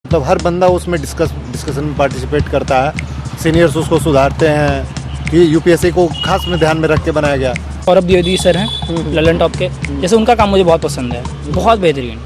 मतलब हर बंदा उसमें डिस्कशन में पार्टिसिपेट करता है, सीनियर्स उसको सुधारते हैं कि यूपीएससी को खास में ध्यान में रख के बनाया गया। सौरभ द्विवेदी सर हैं ललन टॉप के, जैसे उनका काम मुझे बहुत पसंद है, बहुत बेहतरीन।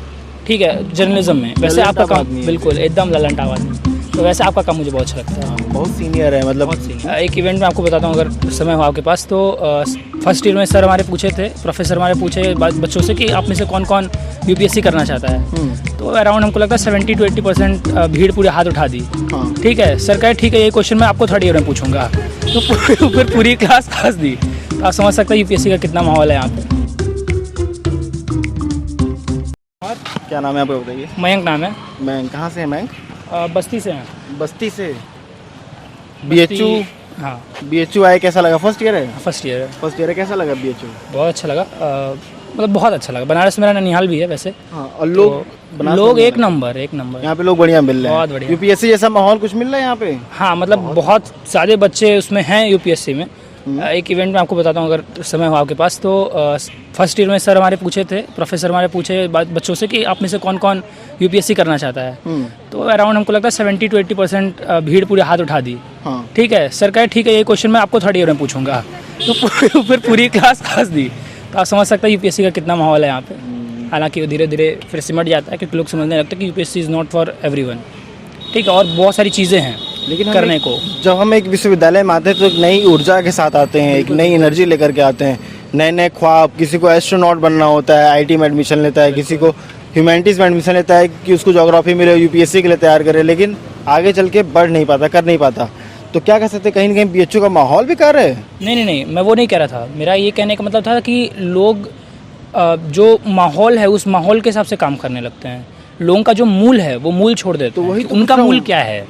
ठीक है, जर्नलिज्म में वैसे आपका काम बिल्कुल एकदम ललन टॉप आदमी, तो वैसे आपका काम मुझे बहुत अच्छा लगता है। बहुत सीनियर है, मतलब बहुत सीनियर। एक इवेंट में आपको बताता हूँ अगर समय हो आपके पास, तो फर्स्ट ईयर में सर हमारे पूछे थे, प्रोफेसर हमारे पूछे बच्चों से कि आप में से कौन कौन यूपीएससी करना चाहता है। तो अराउंड हमको लगता है 70 to 80% भीड़ पूरे हाथ उठा दी। ठीक है, सर कहे ठीक है ये क्वेश्चन मैं आपको थर्ड ईयर में पूछूंगा, तो फिर पूरी क्लास हंस दी। तो आप समझ सकते हैं यूपीएससी का कितना माहौल है यहाँ पे। क्या नाम है आपका, बताइए। मयंक नाम है। मैं कहाँ से है मैं? बस्ती से हैं। बस्ती से। बीएचयू। हाँ, बीएचयू आए, कैसा लगा? फर्स्ट ईयर है? फर्स्ट ईयर है। फर्स्ट ईयर है, कैसा लगा बीएचयू? बहुत अच्छा लगा, मतलब बहुत अच्छा लगा। बनारस मेरा ननिहाल भी है वैसे। हाँ, और लोग एक नंबर यहाँ पे लोग बढ़िया मिल रहे हैं, बहुत बढ़िया। यूपीएससी जैसा माहौल कुछ मिल रहा है यहाँ पे? हाँ, मतलब बहुत सारे बच्चे उसमें हैं यूपीएससी में। एक इवेंट में आपको बताता हूँ अगर समय हो आपके पास, तो फर्स्ट ईयर में सर हमारे पूछे थे, प्रोफेसर हमारे पूछे बच्चों से कि आप में से कौन कौन यूपीएससी करना चाहता है। तो अराउंड हमको लगता है 70 to 80% भीड़ पूरे हाथ उठा दी। ठीक है, सर कहे ठीक है ये क्वेश्चन मैं आपको थर्ड ईयर में पूछूंगा, तो फिर पूरी क्लास हंस दी। तो आप समझ सकते हैं यूपीएससी का कितना माहौल है यहाँ पे। हालांकि वो धीरे धीरे फिर सिमट जाता है क्योंकि लोग समझने लगते हैं कि UPSC is not for everyone. ठीक है, और बहुत सारी चीज़ें हैं लेकिन करने को। जब हम एक विश्वविद्यालय में आते हैं तो एक नई ऊर्जा के साथ आते हैं, एक नई एनर्जी लेकर के आते हैं, नए नए ख्वाब। किसी को एस्ट्रोनॉट बनना होता है, आईटी में एडमिशन लेता है, किसी को ह्यूमैनिटीज़ में एडमिशन लेता है कि उसको ज्योग्राफी मिले, यूपीएससी के लिए तैयार करे, लेकिन आगे चल के बढ़ नहीं पाता, कर नहीं पाता। तो क्या कह सकते हैं, कहीं ना कहीं बीएचयू का माहौल बेकार है? नहीं, मैं वो नहीं कह रहा था। मेरा ये कहने का मतलब था कि लोग जो माहौल है उस माहौल के हिसाब से काम करने लगते हैं। लोगों का जो मूल है वो मूल छोड़ देते हैं। वही तो उनका मूल क्या है,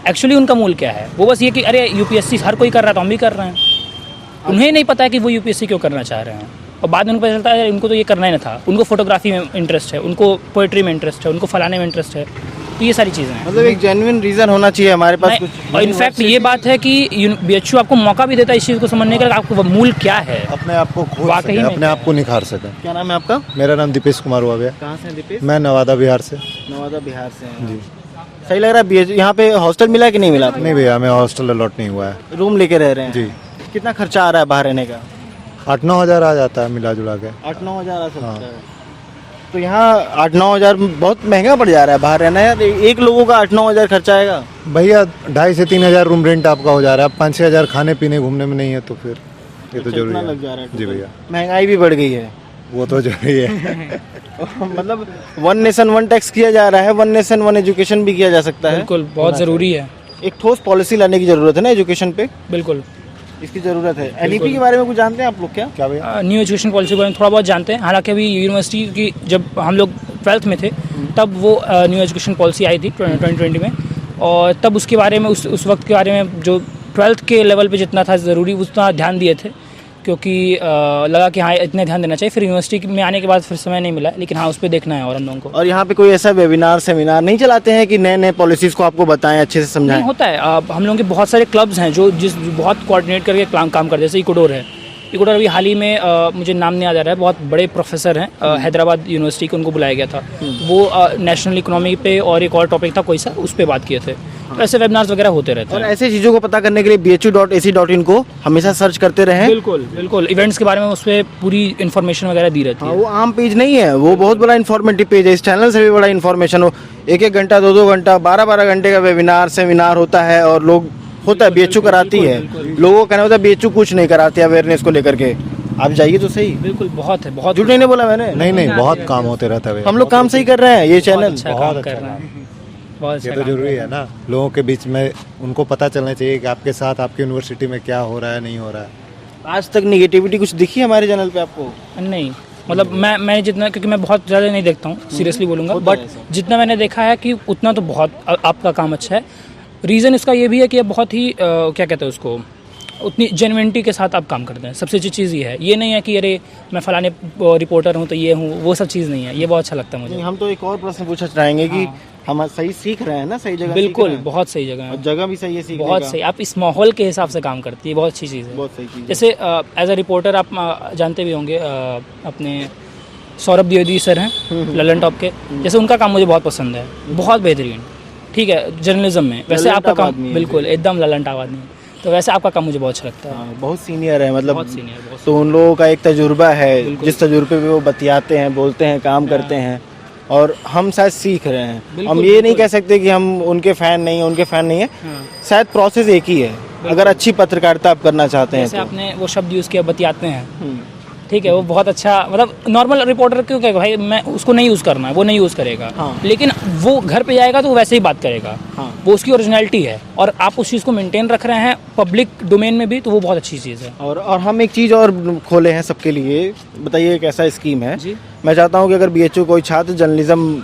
एक्चुअली उनका मूल क्या है? वो बस ये कि अरे यूपीएससी हर कोई कर रहा है तो हम भी कर रहे हैं। उन्हें नहीं पता है कि वो यूपीएससी क्यों करना चाह रहे हैं, और बाद में उनको पता चलता है इनको तो ये करना ही ना था। उनको फोटोग्राफी में इंटरेस्ट है, उनको पोएट्री में इंटरेस्ट है, उनको फलाने में इंटरेस्ट है। तो ये सारी चीज़ें हैं। मतलब एक जेन्युइन रीज़न होना चाहिए हमारे पास कुछ। और इनफैक्ट ये बात है कि बीएचयू आपको मौका भी देता है इस चीज़ को समझने का, आपको वो मूल क्या है, अपने आप को खोज वाकई सके, में अपने आप को निखार सके। क्या नाम है आपका? मेरा नाम दीपेश कुमार हुआ गया। कहाँ से दीपेश? मैं नवादा बिहार से। नवादा बिहार से हैं। जी। सही लग रहा है बीएचयू? यहाँ पे हॉस्टल मिला कि नहीं मिला? नहीं भैया, मैं हॉस्टल अलॉट नहीं हुआ है। रूम लेके रह रहे हैं? जी। कितना खर्चा आ रहा है बाहर रहने का? 8-9 हज़ार आ जाता है मिला जुला के। 8-9 हज़ार आ सकता है। तो यहाँ 8-9 हज़ार बहुत महंगा पड़ जा रहा है बाहर रहना यार। एक लोगों का 8-9 हज़ार खर्चा आएगा भैया। 2.5 से 3 हज़ार रूम रेंट आपका हो जा रहा है। 5-6 हज़ार खाने पीने घूमने में नहीं है तो फिर ये तो जरूरी लग जा रहा है। है। जी भैया, महंगाई भी बढ़ गई है। वो तो जरूरी है। मतलब 1 नेशन 1 टैक्स किया जा रहा है, 1 नेशन 1 एजुकेशन भी किया जा सकता है। बिल्कुल, बहुत ज़रूरी है। एक ठोस पॉलिसी लाने की जरूरत है ना एजुकेशन पे, बिल्कुल इसकी जरूरत है। एनईपी के बारे में कुछ जानते हैं आप लोग क्या भैया? न्यू एजुकेशन पॉलिसी के बारे में थोड़ा बहुत जानते हैं। हालांकि अभी यूनिवर्सिटी की जब हम लोग 12th में थे तब वो न्यू एजुकेशन पॉलिसी आई थी 2020 में, और तब उसके बारे में उस वक्त के बारे में जो 12th के लेवल पे जितना था ज़रूरी उतना ध्यान दिए थे, क्योंकि लगा कि हाँ इतने ध्यान देना चाहिए। फिर यूनिवर्सिटी में आने के बाद फिर समय नहीं मिला, लेकिन हाँ उस पर देखना है और हम लोगों को। और यहाँ पे कोई ऐसा वेबिनार सेमिनार नहीं चलाते हैं कि नए नए पॉलिसीज़ को आपको बताएं, अच्छे से समझाएं? नहीं होता है। हम लोगों के बहुत सारे क्लब्स हैं जो बहुत कोऑर्डिनेट करके काम करते हैं। जैसे इक्वाडोर है। इक्वाडोर अभी हाल ही में मुझे नाम नहीं याद आ रहा है, बहुत बड़े प्रोफेसर हैं हैदराबाद यूनिवर्सिटी के, उनको बुलाया गया था। वो नेशनल इकोनॉमी पे और एक और टॉपिक था कोई सा, उस पर बात किए थे। तो ऐसे वेबिनार्स वगैरह होते रहते हैं। और ऐसे चीज़ों को पता करने के लिए bhu.ac.in को हमेशा सर्च करते रहें। बिल्कुल इवेंट्स के बारे में उस पर पूरी इन्फॉर्मेशन वगैरह दी रहती है। वो आम पेज नहीं है, वो बहुत बड़ा इन्फॉर्मेटिव पेज है। इस चैनल से भी बड़ा इन्फॉर्मेशन हो, 1-1 घंटा 2-2 घंटा 12-12 घंटे का वेबिनार सेमिनार होता है, और लोग होता है बीएचयू कराती है। लोगों का कहना होता है बीएचयू कुछ नहीं कराती अवेयरनेस को लेकर के। आप जाइए तो सही। बिल्कुल, बहुत है, बहुत झूठ नहीं बोला मैंने। नहीं, बहुत काम होते रहता है। हम लोग काम सही कर रहे हैं, ये चैनल अच्छा काम कर रहा है। बहुत ये तो जरूरी है ना, लोगों के बीच में उनको पता चलना चाहिए कि आपके साथ आपकी यूनिवर्सिटी में क्या हो रहा है, नहीं हो रहा है। आज तक निगेटिविटी कुछ दिखी हमारे चैनल पे आपको? नहीं, मतलब मैं जितना, क्योंकि मैं बहुत ज़्यादा नहीं देखता हूँ, सीरियसली बोलूँगा, बट जितना मैंने देखा है कि उतना तो बहुत आपका काम अच्छा है। रीज़न इसका ये भी है कि ये बहुत ही क्या कहते हैं उसको, उतनी जेन्युइनिटी के साथ आप काम करते हैं। सबसे अच्छी चीज़ ये है, ये नहीं है कि अरे मैं फलाने रिपोर्टर हूँ तो ये हूँ, वो सब चीज़ नहीं है। ये बहुत अच्छा लगता है मुझे। हम तो एक और प्रश्न पूछना चाहेंगे कि हम सही सीख रहे हैं ना, सही जगह? बिल्कुल, बहुत सही जगह है, जगह भी सही है सीखने बहुत का। सही। आप इस माहौल के हिसाब से काम करती है, बहुत अच्छी चीज़ है। बहुत सही चीज़ है। जैसे एज अ रिपोर्टर आप जानते भी होंगे अपने सौरभ द्विवेदी सर हैं ललन टॉप के, जैसे उनका काम मुझे बहुत पसंद है, बहुत बेहतरीन। ठीक है जर्नलिज्म में, वैसे ललंटाव आपका काम आदमी है। बिल्कुल एकदम ललंटाव आदमी है। तो वैसे आपका काम मुझे बहुत अच्छा लगता है। हाँ, बहुत सीनियर है मतलब, बहुत सीनियर, बहुत तो उन लोगों का एक तजुर्बा है, जिस तजुर्बे पे वो बतियाते हैं, बोलते हैं, काम करते हैं, और हम शायद सीख रहे हैं। बिल्कुल, हम ये नहीं बिल्कुल। कह सकते कि हम उनके फैन नहीं है, उनके फैन नहीं है, हाँ। शायद प्रोसेस एक ही है। अगर अच्छी पत्रकारिता आप करना चाहते हैं जैसे तो आपने वो शब्द यूज़ किया बतियाते हैं, हम्म, ठीक है, वो बहुत अच्छा, मतलब नॉर्मल रिपोर्टर क्यों कहेगा भाई मैं उसको नहीं यूज़ करना है, वो नहीं यूज़ करेगा। हाँ। लेकिन वो घर पे जाएगा तो वो वैसे ही बात करेगा। हाँ। वो उसकी ओरिजिनलिटी है और आप उस चीज़ को मेंटेन रख रहे हैं पब्लिक डोमेन में भी, तो वो बहुत अच्छी चीज़ है। और हम एक चीज़ और खोले हैं सबके लिए, बताइए एक ऐसा स्कीम है। जी। मैं चाहता हूँ कि अगर BHU कोई छात्र जर्नलिज्म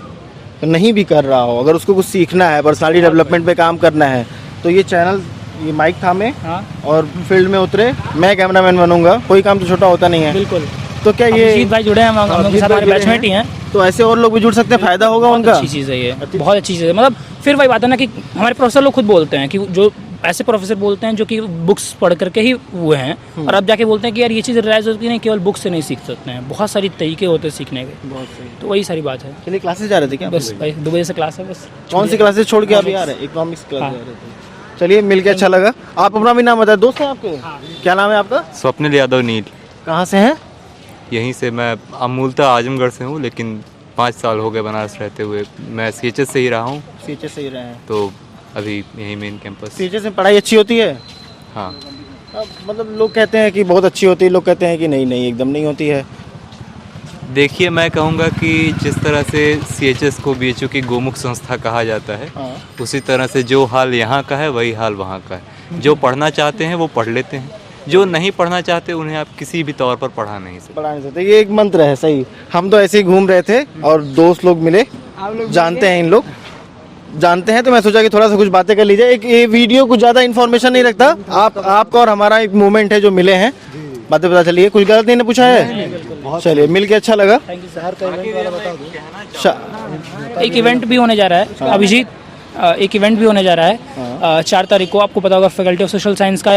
नहीं भी कर रहा हो, अगर उसको कुछ सीखना है, पर्सनालिटी डेवलपमेंट पे काम करना है, तो ये चैनल, ये माइक थामे हाँ और फील्ड में उतरे, मैं कैमरामैन बनूंगा, कोई काम तो छोटा होता नहीं है। बिल्कुल। तो क्या ये अभिजीत भाई जुड़े हैं, हम लोग के अभिजीत साथ भाई हमारे जुड़े बैचमेट ही हैं। तो ऐसे और लोग भी जुड़ सकते हैं, फायदा होगा बहुत उनका। अच्छी चीज़ है ये, बहुत अच्छी चीज़ है। मतलब फिर वही बात है ना कि हमारे प्रोफेसर लोग खुद बोलते हैं कि जो ऐसे प्रोफेसर बोलते हैं जो कि बुक्स पढ़ करके ही हुए हैं, और अब जाके बोलते हैं कि यार ये चीज़ रियलाइज होती है नहीं, केवल बुक्स से नहीं सीख सकते हैं, बहुत सारी तरीके होते हैं सीखने के। बहुत सही। तो वही सारी बात है। चलिए क्लासेस जा रहे थे क्या? बस भाई 2 बजे से क्लास है बस। कौन सी क्लासेस छोड़ के अभी आ रहे हैं? इकोनॉमिक्स क्लास हाँ। जा रहे थे। चलिए मिलके अच्छा लगा। आप अपना भी नाम बताए, दोस्त हैं आपके? क्या नाम है आपका? स्वप्निल यादव नील। कहाँ से हैं? यहीं से, मैं मूलतः आजमगढ़ से हूँ, लेकिन 5 साल हो गए बनारस रहते हुए। मैं CHS से ही रहा हूँ, CHS से ही रहे हैं। तो अभी यहीं मेन कैंपस। CHS में पढ़ाई अच्छी होती है? हाँ, अब मतलब लोग कहते हैं कि बहुत अच्छी होती है, लोग कहते हैं कि नहीं नहीं एकदम नहीं होती है। देखिए मैं कहूँगा कि जिस तरह से CHS को BHU की गोमुख संस्था कहा जाता है, हाँ। उसी तरह से जो हाल यहाँ का है वही हाल वहाँ का है। जो पढ़ना चाहते हैं वो पढ़ लेते हैं, जो नहीं पढ़ना चाहते उन्हें आप किसी भी तौर पर पढ़ा नहीं सकते। पढ़ा नहीं सकते, ये एक मंत्र है। सही, हम तो ऐसे ही घूम रहे थे और दोस्त लोग मिले, जानते हैं इन लोग, जानते हैं, तो मैं सोचा कि थोड़ा सा कुछ बातें कर लीजिए। एक ये वीडियो कुछ ज़्यादा इन्फॉर्मेशन नहीं रखता, आपका और हमारा एक मूवमेंट है जो मिले हैं, बातें पता चलिए। कुछ गलत नहीं ने पूछा है? चलिए मिल के अच्छा लगा। एक इवेंट भी होने जा रहा है अभिजीत, एक इवेंट भी होने जा रहा है 4 तारीख को। आपको पता होगा फैकल्टी ऑफ सोशल साइंस का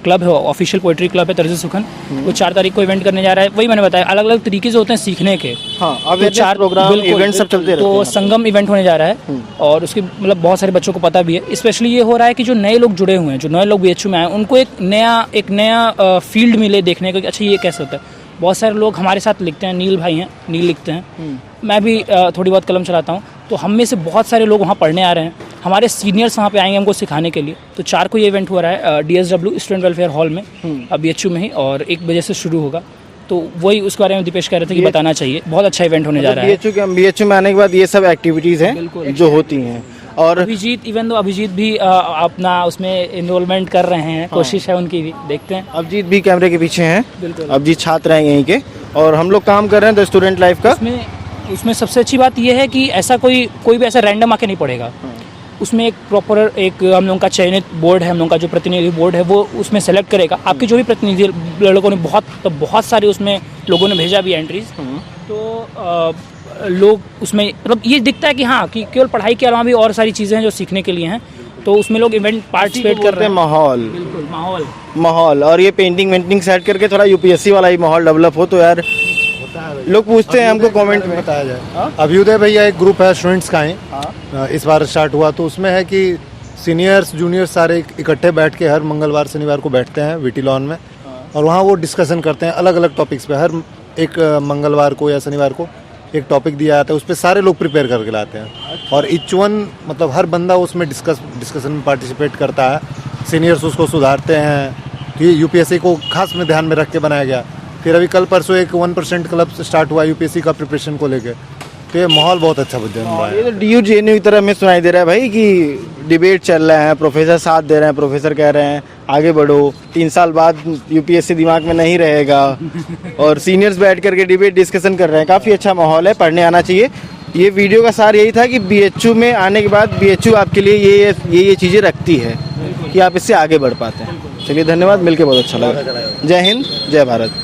क्लब है, ऑफिशियल पोएट्री क्लब है तर्ज सुखन, वो 4 तारीख को इवेंट करने जा रहा है। वही मैंने बताया, अलग अलग तरीके से होते हैं सीखने के। हाँ, अब तो 4 प्रोग्राम इवेंट सब चलते रहते तो हैं। संगम इवेंट होने जा रहा है और उसके मतलब बहुत सारे बच्चों को पता भी है। स्पेशली ये हो रहा है कि जो नए लोग जुड़े हुए हैं, जो नए लोग BHU में आए, उनको एक नया फील्ड मिले देखने को कि अच्छा ये कैसे होता है। बहुत सारे लोग हमारे साथ लिखते हैं, नील भाई हैं, नील लिखते हैं, मैं भी थोड़ी बहुत कलम चलाता हूँ, तो हम में से बहुत सारे लोग वहाँ पढ़ने आ रहे हैं। हमारे सीनियर्स वहाँ पे आएंगे हमको सिखाने के लिए। तो 4 को ये इवेंट हो रहा है DSW स्टूडेंट वेलफेयर हॉल में BHU में ही, और 1 बजे से शुरू होगा। तो वही उसके बारे में दीपेश कह रहे थे कि बताना चाहिए, बहुत अच्छा इवेंट होने जा रहा है। BHU में आने के बाद ये सब एक्टिविटीज़ बिल्कुल। हैं जो होती हैं। और अभिजीत इवन तो अभिजीत भी अपना उसमें इनरोलमेंट कर रहे हैं, कोशिश है उनकी भी, देखते हैं। अभिजीत भी कैमरे के पीछे हैं। बिल्कुल। अभिजीत छात्र हैं यहीं के, और हम लोग काम कर रहे हैं द स्टूडेंट लाइफ का। उसमें सबसे अच्छी बात यह है कि ऐसा कोई भी ऐसा रैंडम आके नहीं पढ़ेगा। उसमें एक प्रॉपर एक हम लोगों का चयनित बोर्ड है, हम लोगों का जो प्रतिनिधि बोर्ड है वो उसमें सेलेक्ट करेगा। आपके जो भी प्रतिनिधि लड़कों ने बहुत सारे उसमें लोगों ने भेजा भी एंट्रीज, तो लोग उसमें मतलब ये दिखता है कि हाँ कि केवल पढ़ाई के अलावा भी और सारी चीज़ें हैं जो सीखने के लिए हैं। तो उसमें लोग इवेंट पार्टिसिपेट कर रहे हैं। माहौल, बिल्कुल माहौल, और ये पेंटिंग वेंटिंग सेट करके थोड़ा UPSC वाला ही माहौल डेवलप हो तो यार लोग पूछते हैं हमको कमेंट में। बताया जाए, अभ्युदय भैया एक ग्रुप है स्टूडेंट्स का ही, इस बार स्टार्ट हुआ, तो उसमें है कि सीनियर्स जूनियर्स सारे इकट्ठे बैठ के हर मंगलवार शनिवार को बैठते हैं VT लॉन में, और वहाँ वो डिस्कशन करते हैं अलग अलग टॉपिक्स पे। हर एक मंगलवार को या शनिवार को एक टॉपिक दिया जाता है, उस पर सारे लोग प्रिपेयर करके लाते हैं, और each one मतलब हर बंदा उसमें डिस्कशन में पार्टिसिपेट करता है। सीनियर्स उसको सुधारते हैं, तो ये UPSC को खास में ध्यान में रख के बनाया गया। फिर अभी कल परसों एक 1% क्लब स्टार्ट हुआ UPSC का प्रिपरेशन को लेके, तो ये माहौल बहुत अच्छा बन रहा है। ये तो DU-JNU की तरह में सुनाई दे रहा है भाई कि डिबेट चल रहा है, प्रोफेसर साथ दे रहे हैं, प्रोफेसर कह रहे हैं आगे बढ़ो, 3 साल बाद UPSC दिमाग में नहीं रहेगा, और सीनियर्स बैठ करके डिबेट डिस्कशन कर रहे हैं। काफ़ी अच्छा माहौल है, पढ़ने आना चाहिए। ये वीडियो का सार यही था कि BHU में आने के बाद BHU आपके लिए ये चीज़ें रखती है कि आप इससे आगे बढ़ पाते हैं। चलिए धन्यवाद, मिलके बहुत अच्छा लगा। जय हिंद, जय भारत।